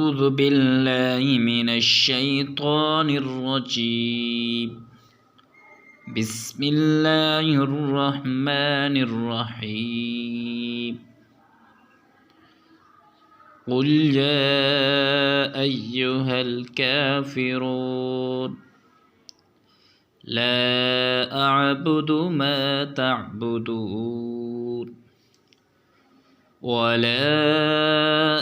أعوذ بالله من الشيطان الرجيم بسم الله الرحمن الرحيم قل يا أيها الكافرون لا أعبد ما تعبدون ولا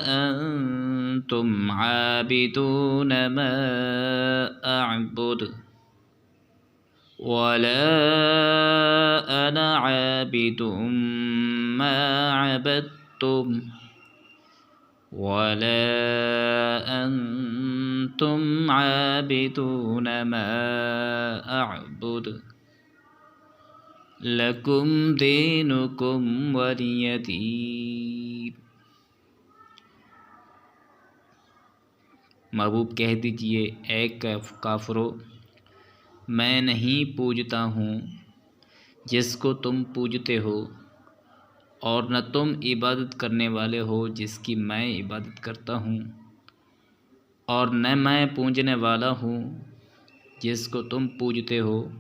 أنتم عابدون ما أعبد ولا أنا عابد ما عبدتم ولا أنتم عابدون ما أعبد लकुम दीनुकुम वलिय दीन। महबूब कह दीजिए, ऐ काफिरो, मैं नहीं पूजता हूँ जिसको तुम पूजते हो, और न तुम इबादत करने वाले हो जिसकी मैं इबादत करता हूँ, और न मैं पूजने वाला हूँ जिसको तुम पूजते हो,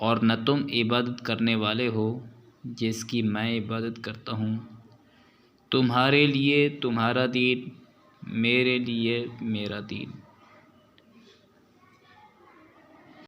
और न तुम इबादत करने वाले हो जिसकी मैं इबादत करता हूँ। तुम्हारे लिए तुम्हारा दीन, मेरे लिए मेरा दीन।